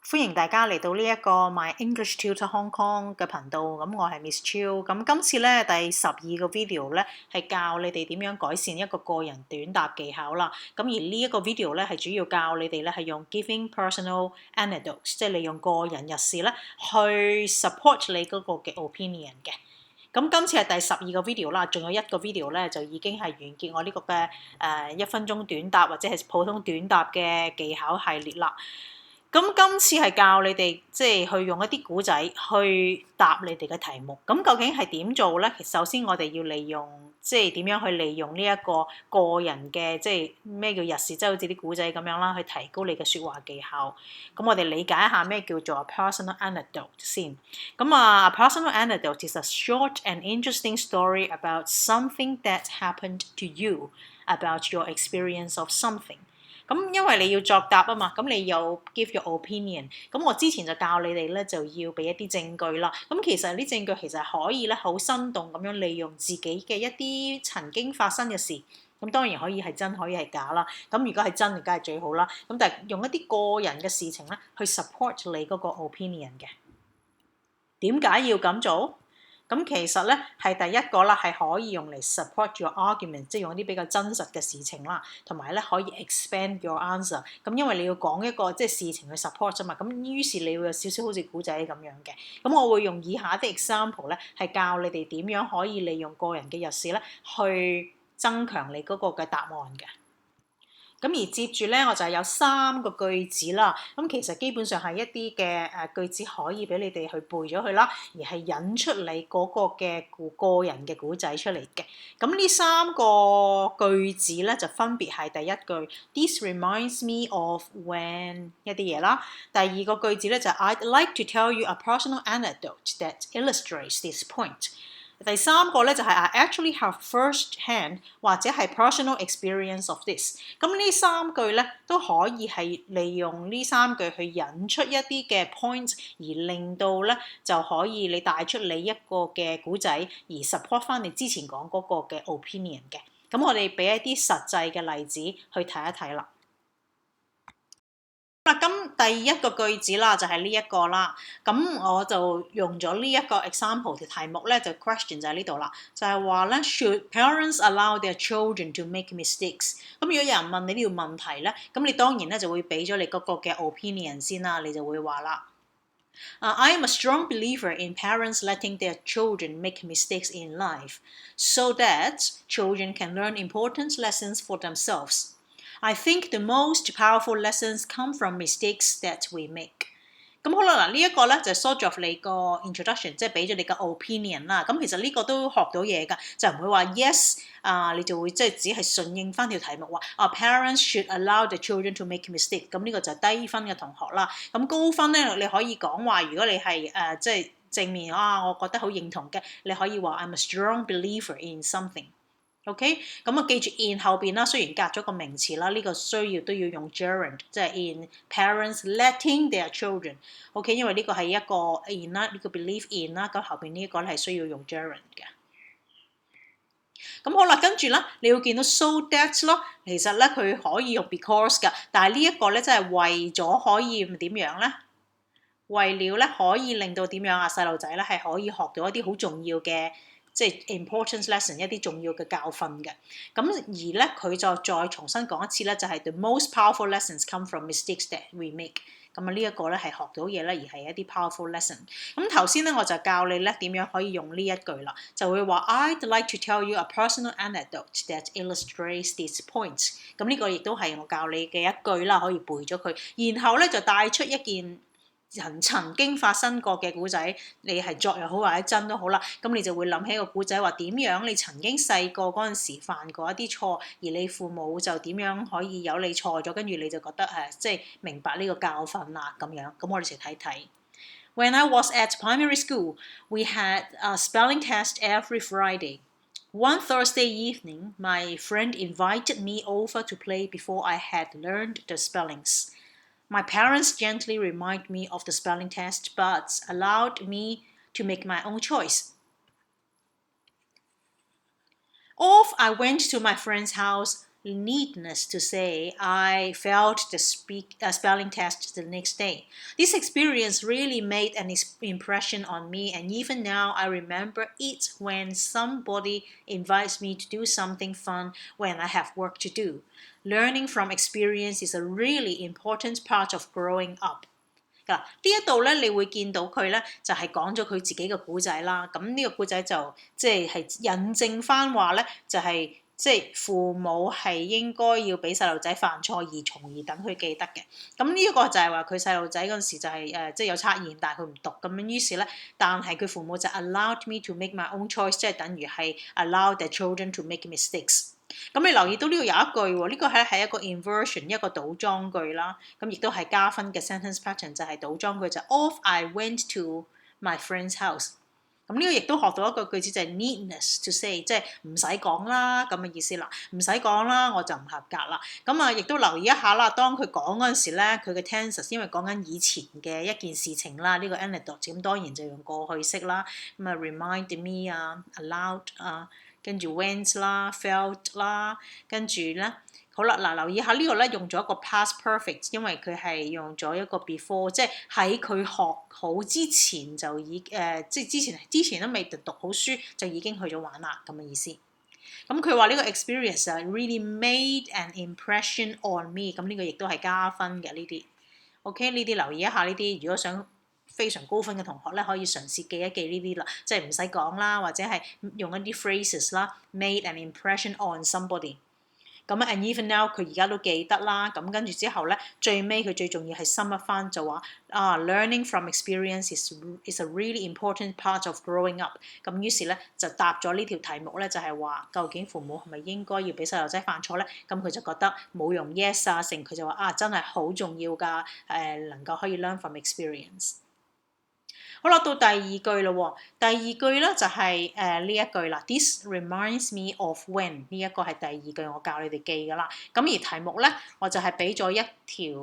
歡迎大家嚟到呢一個 My English Tutor Hong Kong 嘅頻道，咁我係 Miss Chiu，咁今次咧第12個 video 咧係教你哋點樣改善一個個人短答技巧啦。咁而呢一個 video 咧係主要教你哋咧係用 giving personal anecdotes， 即係利用個人軼事咧去 support 你嗰個嘅 opinion 嘅。咁今次係第12個 video 啦，仲有一個 video 咧就已經係完結我呢個嘅1分鐘短答或者係普通短答嘅技巧系列啦。咁今次係教你哋即係去用一啲古仔去答你哋嘅題目。咁究竟係點做咧？首先我哋要利用即係點樣去利用呢一個個人嘅即係咩叫軼事，即係好似啲古仔咁樣啦，去提高你嘅説話技巧。咁我哋理解一下咩叫做 personal anecdote 先。咁a personal anecdote is a short and interesting story about something that happened to you, about your experience of something。咁因為你要作答啊嘛，咁你有 give your opinion。咁我之前就教你哋咧，就要俾一啲證據啦。咁其實啲證據其實可以咧好生動咁樣利用自己嘅一啲曾經發生嘅事。咁當然可以係真，可以係假啦。咁如果係真，梗係最好啦。咁但係用一啲個人嘅事情咧，去 support 你嗰個 opinion 嘅。點解要咁做？咁其實咧係第一個啦，係可以用嚟 support your argument， 即係用啲比較真實嘅事情啦，同埋咧可以 expand your answer。咁因為你要講一個即係事情去 support 啫嘛，咁於是你會有少少好似古仔咁樣嘅。咁我會用以下啲 example 咧，係教你哋點樣可以利用個人嘅軼事咧，去增強你嗰個嘅答案嘅。咁而接住咧，我就係有3個句子啦。咁其實基本上係一啲嘅句子可以俾你哋去背咗佢啦，而係引出你嗰個嘅個人嘅故仔出嚟嘅。咁呢3個句子咧就分別係第一句 This reminds me of when 一啲嘢啦。第二個句子咧就係 I'd like to tell you a personal anecdote that illustrates this point。第3個咧就係 I actually have first-hand 或者係 personal experience of this。咁呢3句咧都可以係利用呢3句去引出一啲嘅 point， 而令到咧就可以你帶出你一個嘅古仔，而 support 翻你之前講嗰個嘅 opinion 嘅。咁我哋俾一啲實際嘅例子去睇一睇啦。咁第一個句子啦，就係呢一個啦。咁我就用咗呢一個 example 嘅題目咧，就 question 就喺呢度啦。就係話咧 ，Should parents allow their children to make mistakes？ 咁如果有人問你呢條問題咧，咁你當然咧就會俾咗你嗰個嘅 opinion 先啦，你就會話啦。I am a strong believer in parents letting their children make mistakes in life, so that children can learn important lessons for themselves.I think the most powerful lessons come from mistakes that we make。咁好啦，嗱呢一個咧就 sort of 你個 introduction， 即係俾咗你個 opinion 啦。咁其實呢個都學到嘢㗎，就唔會話 yes 你就會即係只係順應翻條題目話parents should allow the children to make mistake。咁呢個就係低分嘅同學啦。咁高分咧你可以講話，如果你係即係正面我覺得好認同嘅，你可以話 I'm a strong believer in something。OK， 咁記住 in 後邊啦，雖然隔咗個名詞啦，呢個需要都要用 gerund， 即係 in parents letting their children。OK， 因為呢個係一個 in 啦，呢個 believe in 啦，咁後邊呢一個咧係需要用 gerund 嘅。咁好啦，跟住咧你要見到 so that 咯，其實咧佢可以用 because 㗎，但係呢一個咧真係為咗可以點樣咧？為了咧可以令到點樣啊？細路仔咧係可以學到一啲好重要嘅。即係 important lesson 一啲重要嘅教訓嘅，咁而咧佢就再重新講一次咧，就係 the most powerful lessons come from mistakes that we make。咁啊呢一個咧係學到嘢咧，而係一啲 powerful lesson。咁頭先咧我就教你咧點樣可以用呢一句啦，就會話 I'd like to tell you a personal anecdote that illustrates this point。咁呢個亦都係我教你嘅一句啦，可以背咗佢，然後咧就帶出一件曾經發生過嘅故仔，你係作又好或者真都好啦，咁你就會諗起個故仔話點樣你曾經細個嗰陣時犯過一啲錯，而你父母就點樣可以有你錯咗，跟住你就覺得即係明白呢個教訓啦咁樣。咁我哋一齊睇睇。When I was at primary school, we had a spelling test every Friday. One Thursday evening, my friend invited me over to play before I had learned the spellings.My parents gently reminded me of the spelling test, but allowed me to make my own choice. Off I went to my friend's house, Needless to say, I failed the spelling test the next day. This experience really made an impression on me, and even now I remember it when somebody invites me to do something fun when I have work to do. Learning from experience is a really important part of growing up.嗱，呢一度咧，你會見到佢咧，就係講咗佢自己嘅故仔啦。咁呢個故仔就即係印證翻話咧，就係即係父母係應該要俾細路仔犯錯，而從而等佢記得嘅。咁呢一個就係話佢細路仔嗰陣時就係即係有測驗，但係佢唔讀咁樣，於是咧，但係佢父母就 allowed me to make my own choice， 即係等於係 allow the children to make mistakes。咁你留意到呢度有一句喎，呢個係一個 inversion， 一個倒裝句啦。咁亦都係加分嘅 sentence pattern， 就係倒裝句就 Off I went to my friend's house。咁呢個亦都學到一個句子就係 needless to say， 即係唔使講啦咁嘅意思啦，唔使講啦我就唔合格啦。咁啊，亦都留意一下啦，當佢講嗰陣時咧，佢嘅 tenses 因為講緊以前嘅一件事情啦，呢個 anecdote 咁當然就用過去式啦。咁啊 remind me 啊 allowed 啊。跟住 went 啦 felt 啦，跟住咧好啦嗱，留意下呢個咧用咗一個 past perfect， 因為佢係用咗一個 before， 即係喺佢學好之前就即係之前都未讀好書就已經去咗玩啦咁嘅意思。咁佢話呢個 experience really made an impression on me， 咁呢個亦都係加分嘅呢啲。OK， 呢啲留意一下呢啲，如果想非常高分嘅同學咧，可以嘗試記一記呢啲啦，即係唔使講啦，或者係用一啲 phrases 啦 ，made an impression on somebody。咁 and even now 佢而家都記得啦，咁跟住之後咧，最尾佢最重要係 sum up 翻就話learning from experience is a really important part of growing up。咁於是咧就答咗呢條題目咧，就係話究竟父母係咪應該要俾細路仔犯錯咧？咁佢就覺得冇用 yes 啊，成佢就話真係好重要㗎，能夠可以 learn from experience。好啦，到第二句啦喎，第二句咧就係呢一句啦。This reminds me of when， 呢一個係第二句，我教你哋記㗎啦。咁而題目咧，我就係俾咗一條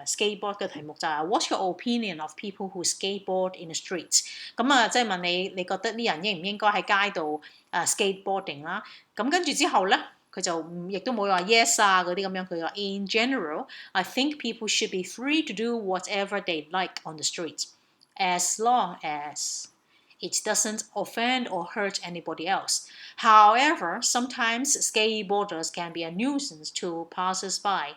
skateboard 嘅題目，就係 What's your opinion of people who skateboard in the streets？ 咁啊，即係問你覺得啲人應唔應該喺街度skateboarding 啦？咁跟住之後咧，佢就亦都冇話 yes 啊嗰啲咁樣，佢話 In general, I think people should be free to do whatever they like on the streets.As long as it doesn't offend or hurt anybody else. However, sometimes skateboarders can be a nuisance to passers-by.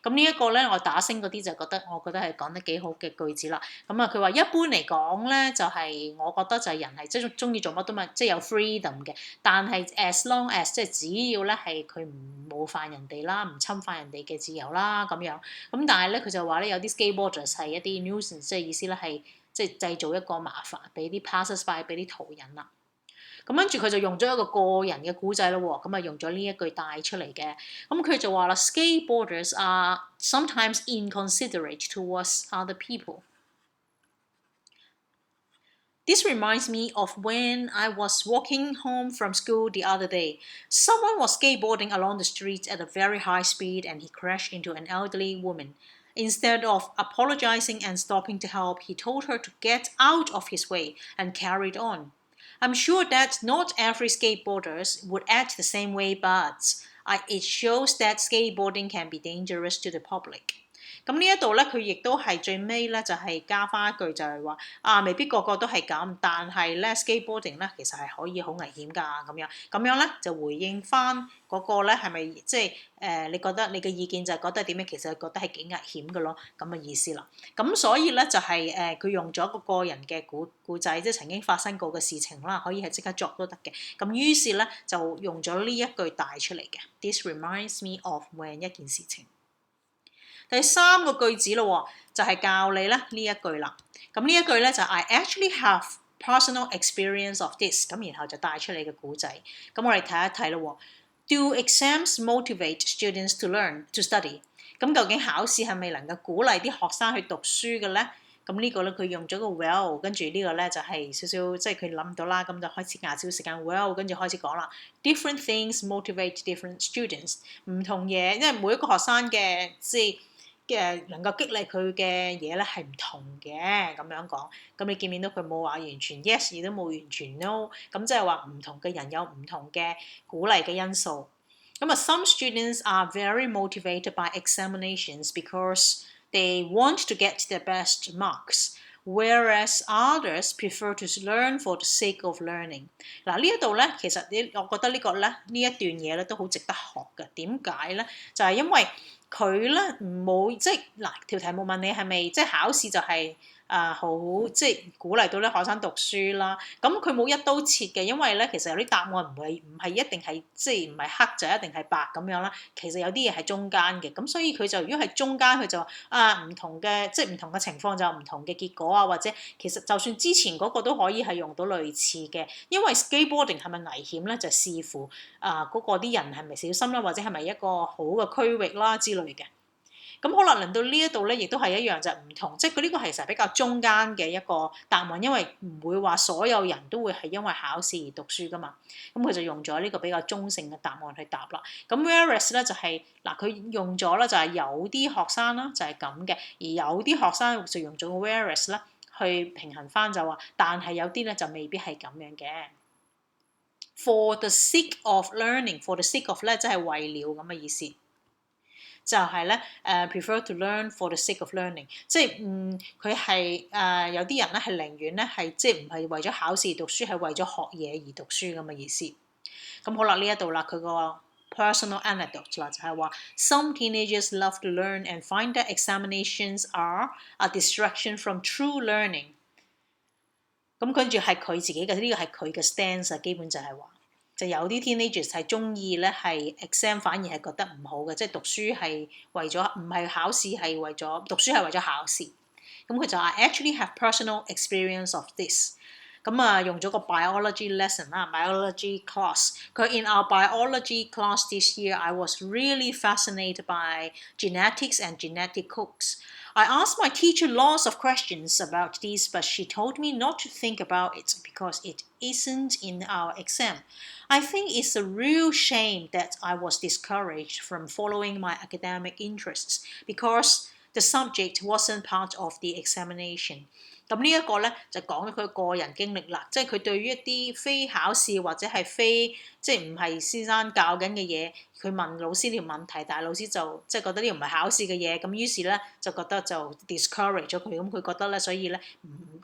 咁呢一個咧，我打星嗰啲就我覺得係講得幾好嘅句子啦。咁啊，佢話一般嚟講咧，就係我覺得就係人係即係中意做乜都嘛，即係有 freedom 嘅。但係 as long as 即係只要咧係佢唔冒犯人哋啦，唔侵犯人哋嘅自由啦咁樣。咁但係咧，佢就話咧有啲 skateboarders 係一啲 nuisance， 即係意思咧係即係製造一個麻煩俾啲 passers-by 俾啲途人啦。咁跟住佢就用咗一個個人嘅故仔咯喎，咁啊用咗呢一句帶出嚟嘅。咁佢就話啦 ，skateboarders are sometimes inconsiderate towards other people. This reminds me of when I was walking home from school the other day. Someone was skateboarding along the street at a very high speed and he crashed into an elderly woman. Instead of apologizing and stopping to help, he told her to get out of his way and carried on.I'm sure that not every skateboarders would act the same way, but it shows that skateboarding can be dangerous to the public. 咁呢一度咧，佢亦都係最尾咧，就係加翻一句就係話未必個個都係咁，但係咧 skateboarding 咧其實係可以好危險㗎咁樣咧就回應翻嗰個咧係咪即係你覺得你嘅意見就係覺得點樣？其實覺得係幾危險嘅咯，咁嘅意思啦。咁所以咧就係佢用咗個人嘅故仔，即係曾經發生過嘅事情啦，可以係即刻作都得嘅。咁於是咧就用咗呢一句帶出嚟嘅。This reminds me of when 一件事情。第三個句子咯，就係教你咧呢一句啦。咁呢一句咧就 I actually have personal experience of this， 咁然後就帶出你嘅故仔。咁我哋睇一睇咯。Do exams motivate students to learn to study？ 咁究竟考試係咪能夠鼓勵啲學生去讀書嘅咧？咁呢個咧佢用咗個 well， 跟住呢個咧就係少少即係佢諗唔到啦，咁就開始壓少時間 well， 跟住開始講啦。Different things motivate different students， 唔同嘢，因為每一個學生嘅即係能夠激勵佢嘅嘢咧係唔同嘅，咁樣講。咁你見唔見到佢冇話完全 yes， 亦都冇完全 no， 咁即係話唔同嘅人有唔同嘅鼓勵嘅因素。咁啊 ，some students are very motivated by examinations because they want to get the best marks, whereas others prefer to learn for the sake of learning。嗱呢一度咧，其實我覺得呢個咧呢一段嘢咧都好值得學嘅。點解咧？就係因為佢咧冇即係嗱條題目問你係咪即係考試就係好即係鼓勵到咧學生讀書啦。咁佢冇一刀切嘅，因為咧其實有啲答案唔係一定係即係唔係黑就一定係白咁樣啦。其實有啲嘢係中間嘅，咁所以佢就如果係中間，佢就唔同嘅即係唔同嘅情況就有唔同嘅結果啊，或者其實就算之前嗰個都可以係用到類似嘅，因為 skateboarding 係咪危險咧，就視乎嗰個啲人係咪小心啦，或者係咪一個好嘅區域啦之類嘅。咁好啦，輪到呢一度咧，亦都係一樣就唔同，即係佢呢個其實比較中間嘅一個答案，因為唔會話所有人都會係因為考試而讀書噶嘛。咁佢就用咗呢個比較中性嘅答案去答啦。咁 whereas 咧就係佢用咗啦，就係有啲學生啦就係咁嘅，而有啲學生就用咗 whereas 咧去平衡翻就話，但係有啲咧就未必係咁樣嘅。For the sake of learning，for the sake of 咧即係為了咁嘅意思。就係咧prefer to learn for the sake of learning， 即係佢係有啲人咧係寧願咧係即係唔係為咗考試而讀書，係為咗學嘢而讀書咁嘅意思。咁好啦，呢一度啦，佢個 personal anecdote 啦就係話 ，some teenagers love to learn and find that examinations are a distraction from true learning。咁跟住係佢自己嘅呢個係佢嘅 stance， 基本就係話。就有啲 teenagers 係中意咧係 exam 反而係覺得唔好嘅，即係讀書係為咗唔係考試係為咗讀書係為咗考試。咁佢就話 I actually have personal experience of this。咁用咗個 biology lesson 啦 ，biology class。佢 in our biology class this year, I was really fascinated by genetics and genetic codes. I asked my teacher lots of questions about this, but she told me not to think about it because it isn't in our exam. I think it's a real shame that I was discouraged from following my academic interests because the subject wasn't part of the examination。咁呢一個咧就講咗佢個人經歷啦，即係佢對於一啲非考試或者係非即係唔係先生教緊嘅嘢，佢問老師條問題，但係老師就即係覺得呢個唔係考試嘅嘢，咁於是咧就覺得就 discourage 咗佢，咁佢覺得咧，所以咧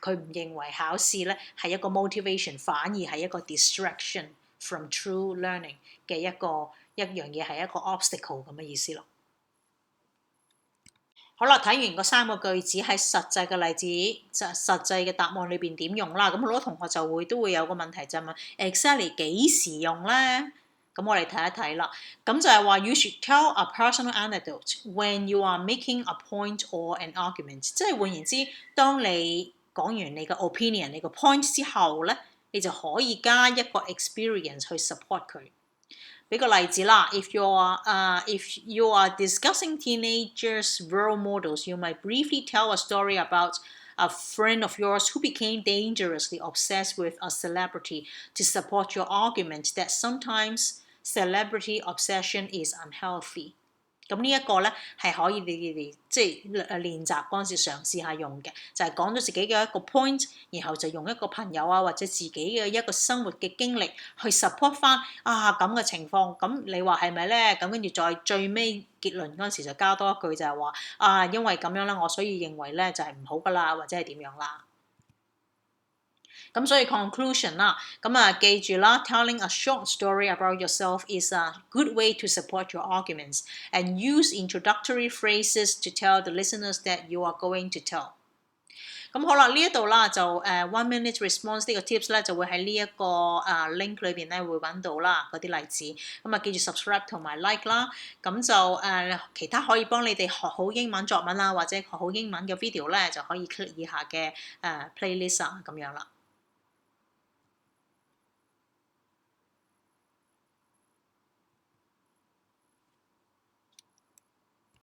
佢唔認為考試咧係一個 motivation， 反而係一個 distraction from true learning 嘅一樣嘢係一個 obstacle 咁嘅意思咯。好啦，睇完嗰3個句子喺實際嘅例子，就實際嘅答案裏邊點用啦？咁好多同學都會有個問題就問 exactly 幾時用咧？咁我哋睇一睇啦。咁就係話 you should tell a personal anecdote when you are making a point or an argument。即係換言之，當你講完你嘅 opinion、你個 point 之後咧，你就可以加一個 experience 去 support 佢。俾個例子啦 ，if you are discussing teenagers' role models, you might briefly tell a story about a friend of yours who became dangerously obsessed with a celebrity to support your argument that sometimes celebrity obsession is unhealthy。咁呢一個咧係可以你哋即係練習嗰陣時嘗試下用嘅，就係講咗自己嘅一個 point， 然後就用一個朋友或者自己嘅一個生活嘅經歷去 support 翻咁嘅情況。咁你話係咪咧？咁跟住再最尾結論嗰陣時就加多一句就係話因為咁樣咧，我所以認為咧就係唔好噶啦，或者係點樣啦。咁所以 conclusion 啦，記住啦 ，telling a short story about yourself is a good way to support your arguments, and use introductory phrases to tell the listeners that you are going to tell。咁好啦，呢一度啦就1 minute response 呢個 tips 咧就會喺呢一個link 裏邊咧會揾到啦嗰啲例子。記住 subscribe 同埋 like 啦。咁就其他可以幫你哋學好英文作文啦，或者學好英文嘅 video 咧就可以 click 以下嘅playlist 咁樣啦。